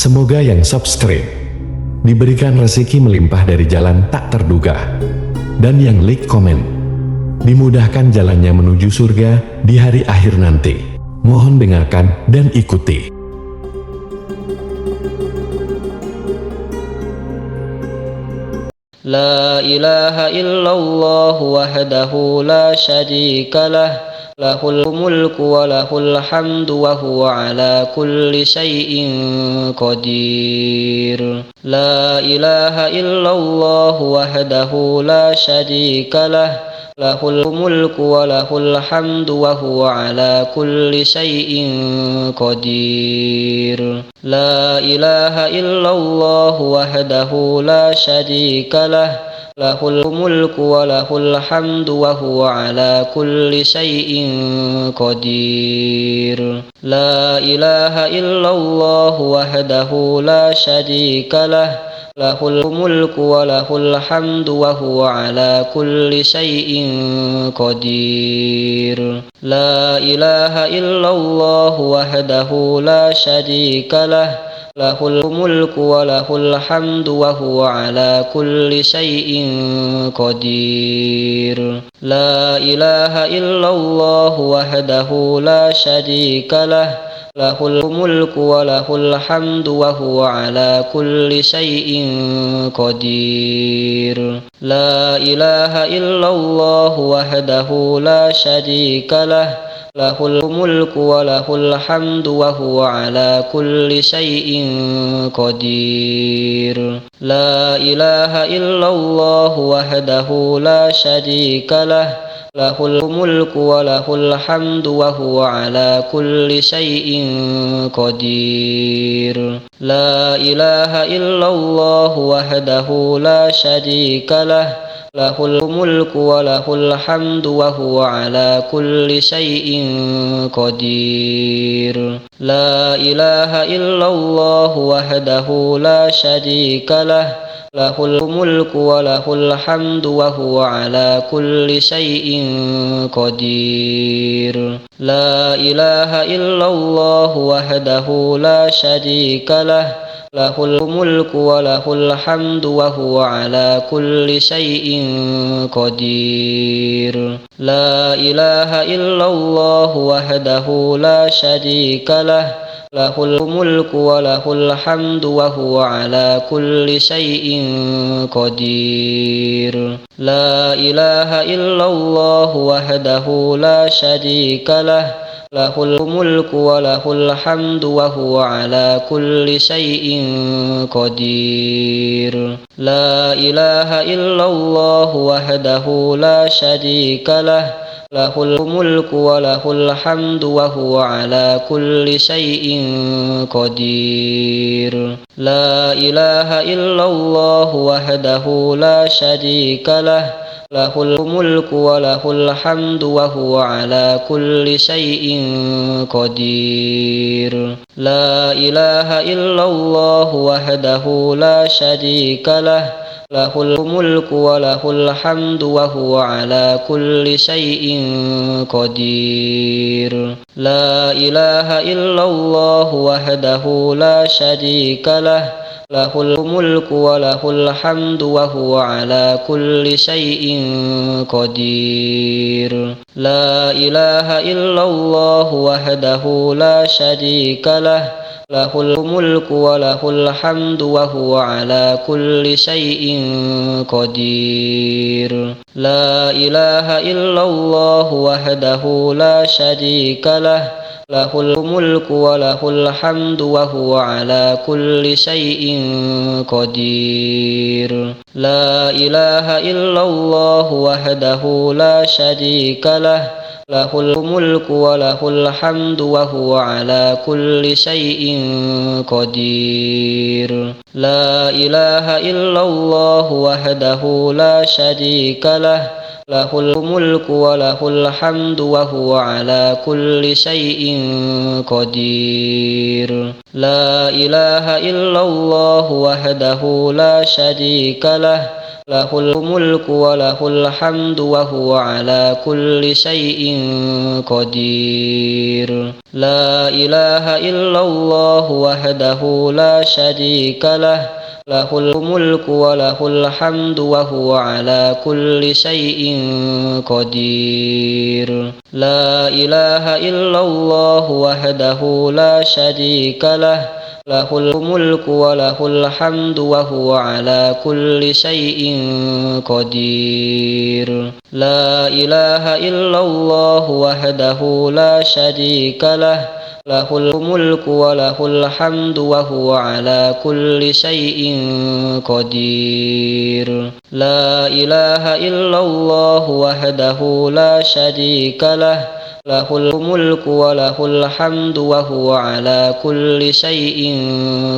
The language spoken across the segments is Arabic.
Semoga yang subscribe diberikan rezeki melimpah dari jalan tak terduga, dan yang like komen dimudahkan jalannya menuju surga di hari akhir nanti. Mohon dengarkan dan ikuti. La ilaha illallah wahdahu la syarika lah, lahul mulku wa lahul hamdu wa huwa ala kulli syai'in qadir. La ilaha illallah wahdahu la syarika lah, lahul mulku wa lahul hamdu wa huwa ala kulli syai'in qadir. La ilaha illallah wahdahu la syarika lah, lahul mulku wa lahul hamdu wa huwa ala kulli syai'in qadir. La ilaha illallah wahdahu la syarika lah, lahul mulku wa lahul hamdu wa huwa ala kulli syai'in qadir. La ilaha illallah wahdahu la syarika lah, lahul mulku wa lahul hamdu wa huwa ala kulli syai'in qadir. La ilaha illallah wahdahu la syarika lah, lahul mulku wa lahul hamdu wa huwa ala kulli syai'in qadir. La ilaha illallah wahdahu la syarika lah, lahul mulku wa lahul hamdu wa huwa ala kulli syai'in qadir. La ilaha illallah wahdahu la syarika lah, lahul mulku wa lahul hamdu wa huwa ala kulli syai'in qadir. La ilaha illallah wahdahu la syarika lah, lahul mulku wa lahul hamdu wa huwa ala kulli syai'in qadir. La ilaha illallah wahdahu la syarika lah, lahul mulku wa lahul hamdu wa huwa ala kulli syai'in qadir. La ilaha illallah wahdahu la syarika lah, lahul mulku wa lahul hamdu wa huwa ala kulli syai'in qadir. La ilaha illallah wahdahu la syarika lah, lahul mulku wa lahul hamdu wa huwa ala kulli syai'in qadir. La ilaha illallah wahdahu la syarika lah, lahul mulku wa lahul hamdu wa huwa ala kulli syai'in qadir. La ilaha illallah wahdahu la syarika lah, lahul mulku wa lahul hamdu wa huwa ala kulli syai'in qadir. La ilaha illallah wahdahu la syarika lah, lahul mulku wa lahul hamdu wa huwa ala kulli syai'in qadir. La ilaha illallah wahdahu la syarika lah, lahul mulku wa lahul hamdu wa huwa ala kulli syai'in qadir. La ilaha illallah wahdahu la syarika lah, lahul mulku wa lahul hamdu wa huwa ala kulli syai'in qadir. La ilaha illallah wahdahu la syarika lah, lahul mulku wa lahul hamdu wa huwa ala kulli syai'in qadir. La ilaha illallah wahdahu la syarika lah, lahul mulku wa lahul hamdu wa huwa ala kulli syai'in qadir. La ilaha illallah wahdahu la syarika lah, lahul mulku wa lahul hamdu wa huwa ala kulli syai'in qadir. La ilaha illallah wahdahu la syarika lah, lahul mulku wa lahul hamdu wa huwa ala kulli syai'in qadir. La ilaha illallah wahdahu la syarika lah, له الملك وله الحمد وهو على كل شيء قدير لا إله إلا الله وحده لا شريك له له الملك وله الحمد وهو على كل شيء قدير لا إله إلا الله وحده لا شريك له له الملك وله الحمد وهو على كل شيء قدير لا إله إلا الله وحده لا شريك له له الملك وله الحمد وهو على كل شيء قدير لا إله إلا الله وحده لا شريك له له الملك وله الحمد وهو على كل شيء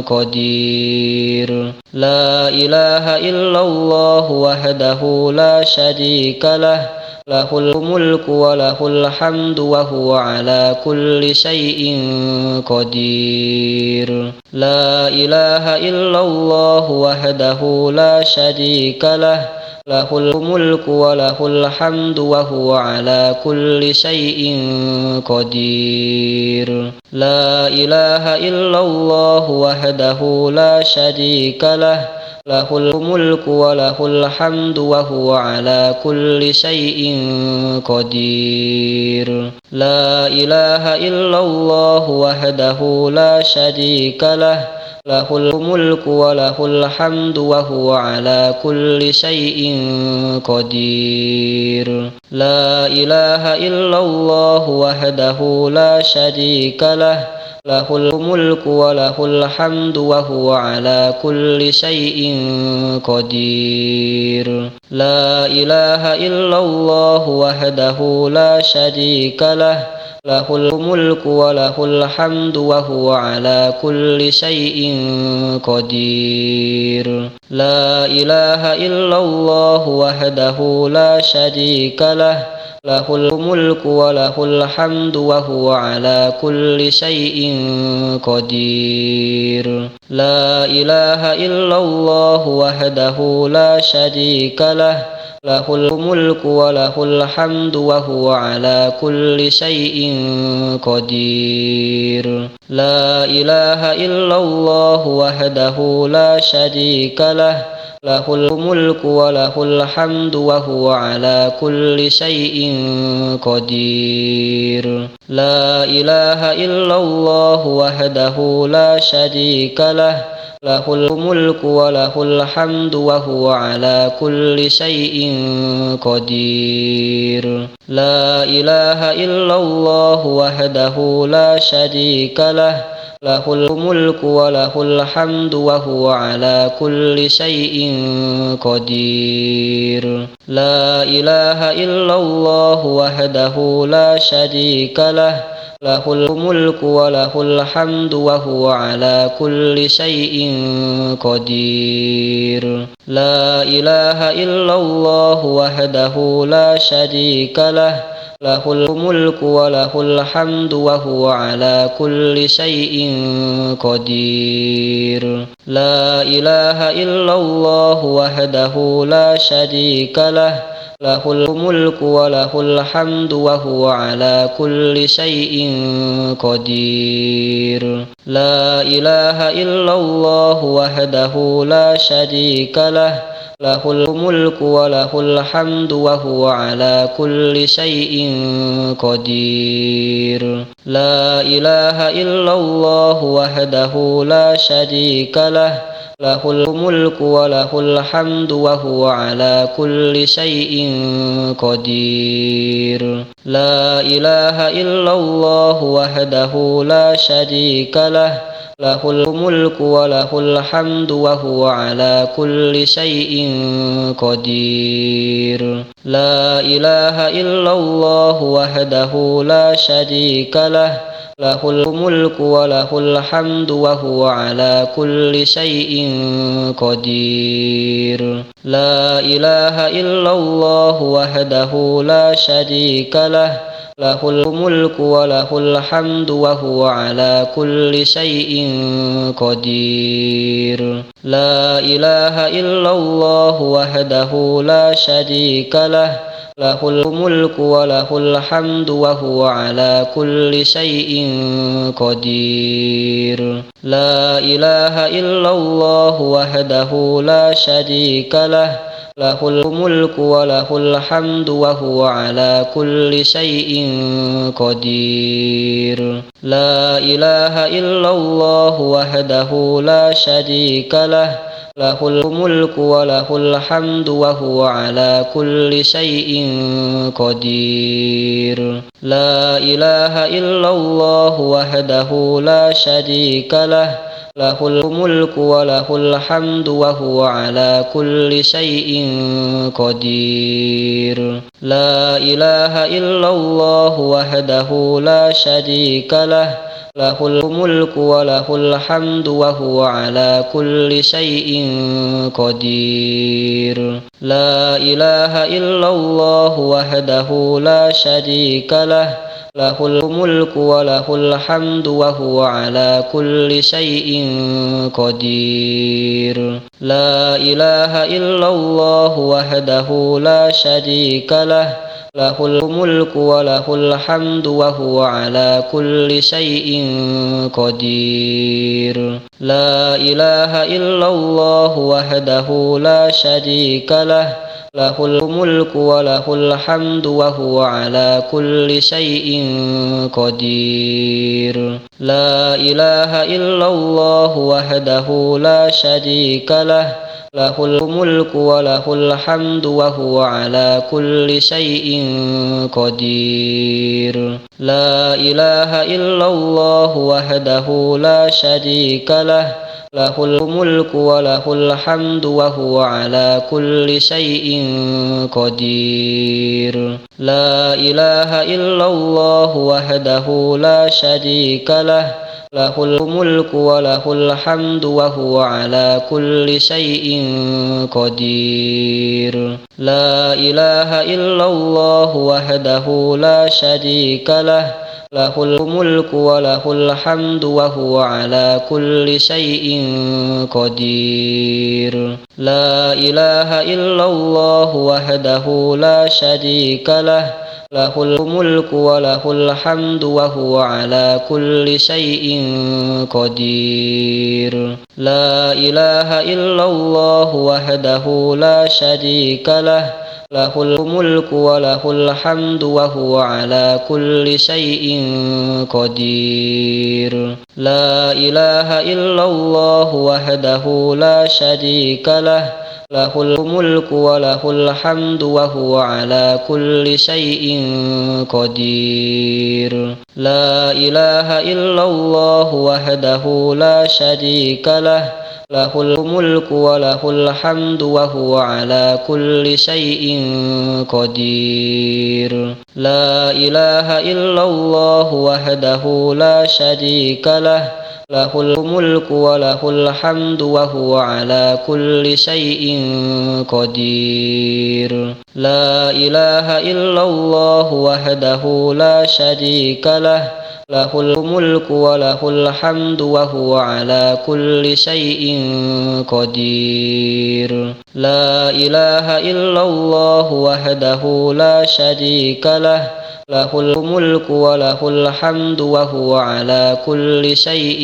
قدير لا إله إلا الله وحده لا شريك له له الملك وله الحمد وهو على كل شيء قدير لا إله إلا الله وحده لا شريك له له الملك وله الحمد وهو على كل شيء قدير لا إله إلا الله وحده لا شريك له له الملك وله الحمد وهو على كل شيء قدير لا إله إلا الله وحده لا شريك له له الملك وله الحمد وهو على كل شيء قدير لا إله إلا الله وحده لا شريك له له الملك وله الحمد وهو على كل شيء قدير لا إله إلا الله وحده لا شريك له له الملك وله الحمد وهو على كل شيء قدير لا إله إلا الله وحده لا شريك له له الملك وله الحمد وهو على كل شيء قدير لا إله إلا الله وحده لا شريك له له الملك وله الحمد وهو على كل شيء قدير لا إله إلا الله وحده لا شريك له له الملك وله الحمد وهو على كل شيء قدير لا إله إلا الله وحده لا شريك له له الملك وله الحمد وهو على كل شيء قدير لا إله إلا الله وحده لا شريك له له الملك وله الحمد وهو على كل شيء قدير لا إله إلا الله وحده لا شريك له له الملك وله الحمد وهو على كل شيء قدير لا إله إلا الله وحده لا شريك له له الملك وله الحمد وهو على كل شيء قدير لا إله إلا الله وحده لا شريك له له الملك وله الحمد وهو على كل شيء قدير لا إله إلا الله وحده لا شريك له له الملك وله الحمد وهو على كل شيء قدير لا إله إلا الله وحده لا شريك له له الملك وله الحمد وهو على كل شيء قدير لا إله إلا الله وحده لا شريك له له الملك وله الحمد وهو على كل شيء قدير لا إله إلا الله وحده لا شريك له له الملك وله الحمد وهو على كل شيء قدير لا إله إلا الله وحده لا شريك له له الملك وله الحمد وهو على كل شيء قدير لا إله إلا الله وحده لا شريك له له الملك وله الحمد وهو على كل شيء قدير لا إله إلا الله وحده لا شريك له له الملك وله الحمد وهو على كل شيء قدير لا إله إلا الله وحده لا شريك له له الملك وله الحمد وهو على كل شيء قدير لا إله إلا الله وحده لا شريك له له الملك وله الحمد وهو على كل شيء قدير لا إله إلا الله وحده لا شريك له له الملك وله الحمد وهو على كل شيء قدير لا إله إلا الله وحده لا شريك له له الملك وله الحمد وهو على كل شيء قدير لا إله إلا الله وحده لا شريك له له الملك وله الحمد وهو على كل شيء قدير لا إله إلا الله وحده لا شريك له له الملك وله الحمد وهو على كل شيء قدير لا إله إلا الله وحده لا شريك له له الملك وله الحمد وهو على كل شيء قدير لا إله إلا الله وحده لا شريك له له الملك وله الحمد وهو على كل شيء قدير لا إله إلا الله وحده لا شريك له له الملك وله الحمد وهو على كل شيء قدير لا إله إلا الله وحده لا شريك له له الملك وله الحمد وهو على كل شيء قدير لا إله إلا الله وحده لا شريك له له الملك وله الحمد وهو على كل شيء قدير لا إله إلا الله وحده لا شريك له له الملك وله الحمد وهو على كل شيء قدير لا إله إلا الله وحده لا شريك له له الملك وله الحمد وهو على كل شيء قدير لا إله إلا الله وحده لا شريك له له الملك وله الحمد وهو على كل شيء قدير لا إله إلا الله وحده لا شريك له له الملك وله الحمد وهو على كل شيء قدير لا إله إلا الله وحده لا شريك له له الملك وله الحمد وهو على كل شيء قدير لا إله إلا الله وحده لا شريك له له الملك وله الحمد وهو على كل شيء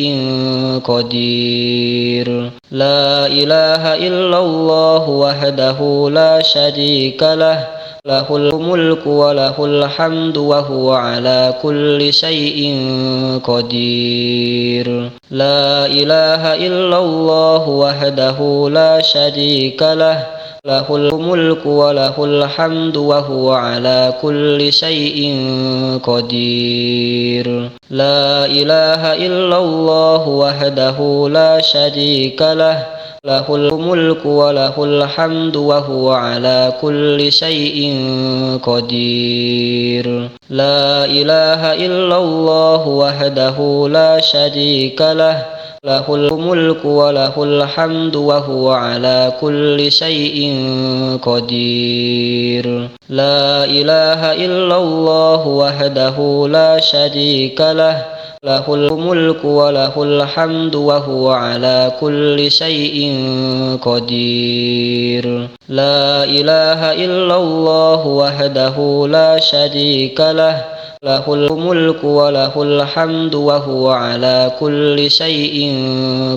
قدير لا إله إلا الله وحده لا شريك له له الملك وله الحمد وهو على كل شيء قدير لا إله إلا الله وحده لا شريك له له الملك وله الحمد وهو على كل شيء قدير لا إله إلا الله وحده لا شريك له له الملك وله الحمد وهو على كل شيء قدير لا إله إلا الله وحده لا شريك له له الملك وله الحمد وهو على كل شيء قدير. لا إله إلا الله وحده لا شريك له، له الملك وله الحمد وهو على كل شيء قدير. لا إله إلا الله وحده لا شريك له، له الملك وله الحمد وهو على كل شيء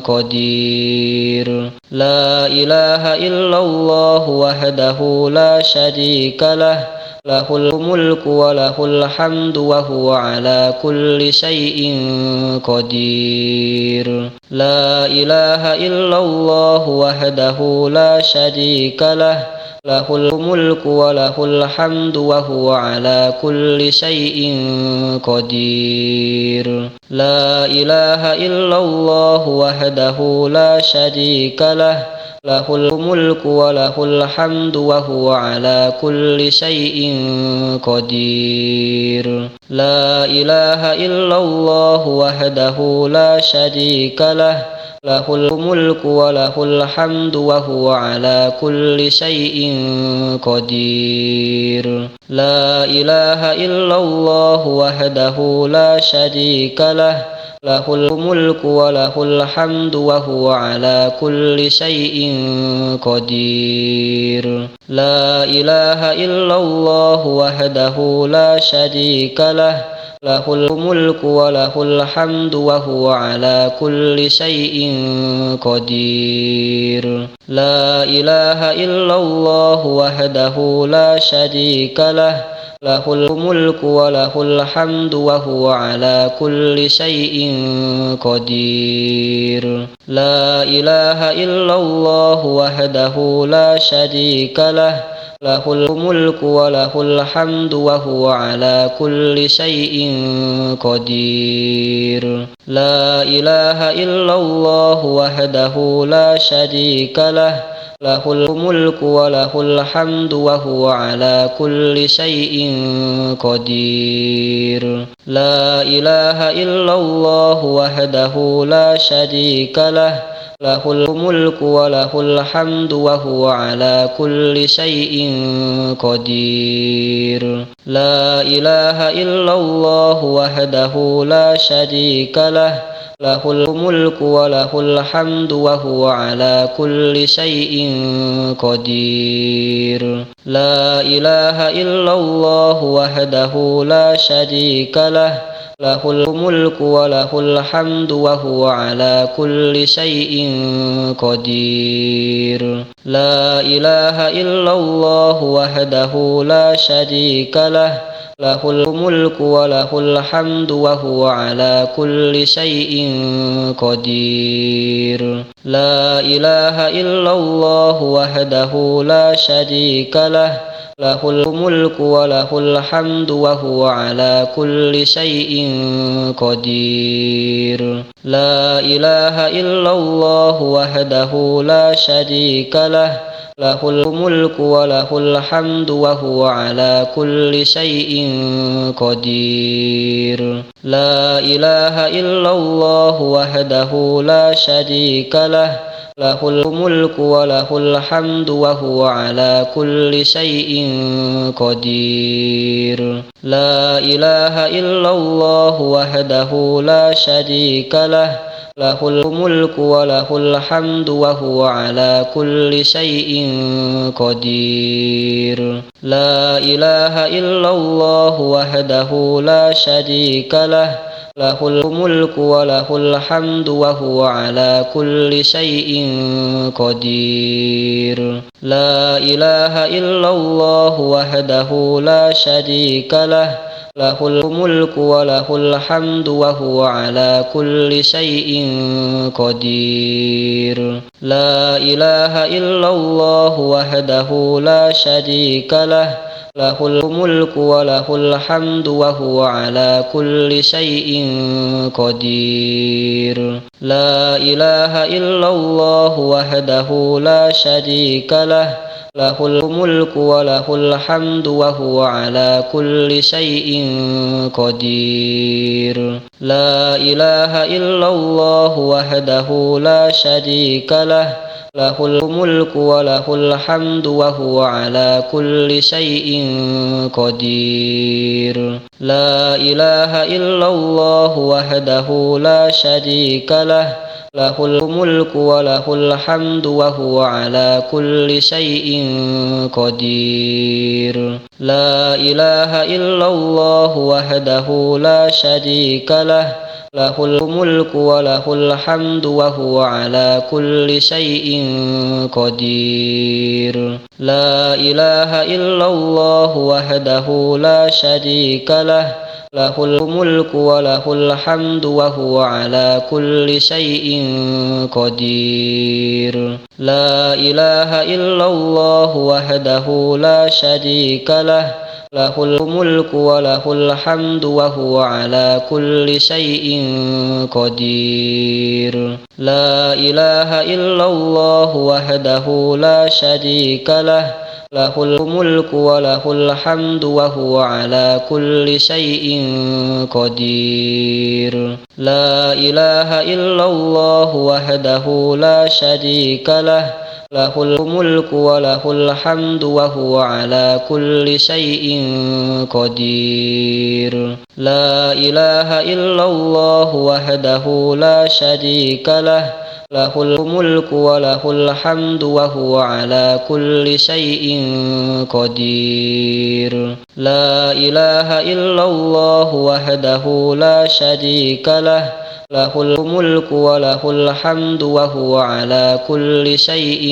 قدير. لا إله إلا الله وحده لا شريك له، له الملك وله الحمد وهو على كل شيء قدير. لا إله إلا الله وحده لا شريك له، له الملك وله الحمد وهو على كل شيء قدير. لا إله إلا الله وحده لا شريك له، له الملك وله الحمد وهو على كل شيء قدير. لا إله إلا الله وحده لا شريك له، له الملك وله الحمد وهو على كل شيء قدير. لا إله إلا الله وحده لا شريك له، له الملك وله الحمد وهو على كل شيء قدير. لا إله إلا الله وحده لا شريك له، له الملك وله الحمد وهو على كل شيء قدير. لا إله إلا الله وحده لا شريك له، له الملك وله الحمد وهو على كل شيء قدير. لا إله إلا الله وحده لا شريك له، له الملك وله الحمد وهو على كل شيء قدير. لا إله إلا الله وحده لا شريك له، له الملك وله الحمد وهو على كل شيء قدير. لا إله إلا الله وحده لا شريك له، له الملك وله الحمد وهو على كل شيء قدير. لا إله إلا الله وحده لا شريك له، له الملك وله الحمد وهو على كل شيء قدير. لا إله إلا الله وحده لا شريك له، له الملك وله الحمد وهو على كل شيء قدير. لا إله إلا الله وحده لا شريك له، له الملك وله الحمد وهو على كل شيء قدير. لا إله إلا الله وحده لا شريك له، له الملك وله الحمد وهو على كل شيء قدير. لا إله إلا الله وحده لا شريك له، له الملك وله الحمد وهو على كل شيء قدير. لا إله إلا الله وحده لا شريك له، له الملك وله الحمد وهو على كل شيء قدير. لا إله إلا الله وحده لا شريك له، له الملك وله الحمد وهو على كل شيء قدير. لا إله إلا الله وحده لا شريك له، له الملك وله الحمد وهو على كل شيء قدير. لا إله إلا الله وحده لا شريك له، له الملك وله الحمد وهو على كل شيء قدير. لا إله إلا الله وحده لا شريك له، له الملك وله الحمد وهو على كل شيء قدير. لا إله إلا الله وحده لا شريك له، له الملك وله الحمد وهو على كل شيء قدير. لا إله إلا الله وحده لا شريك له، له الملك وله الحمد وهو على كل شيء قدير. لا إله إلا الله وحده لا شريك له، له الملك وله الحمد وهو على كل شيء قدير. لا إله إلا الله وحده لا شريك له، له الملك وله الحمد وهو على كل شيء قدير. لا إله إلا الله وحده لا شريك له، له الملك وله الحمد وهو على كل شيء قدير. لا إله إلا الله وحده لا شريك له، له الملك وله الحمد وهو على كل شيء قدير. لا إله إلا الله وحده لا شريك له، له الملك وله الحمد وهو على كل شيء قدير. لا إله إلا الله وحده لا شريك له، له الملك وله الحمد وهو على كل شيء قدير. لا إله إلا الله وحده لا شريك له، له الملك وله الحمد وهو على كل شيء قدير. لا إله إلا الله وحده لا شريك له، له الملك وله الحمد وهو على كل شيء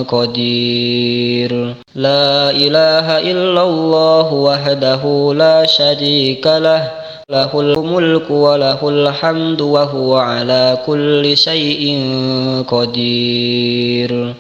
قدير. لا إله إلا الله وحده لا شريك له، له الملك وله الحمد وهو على كل شيء قدير.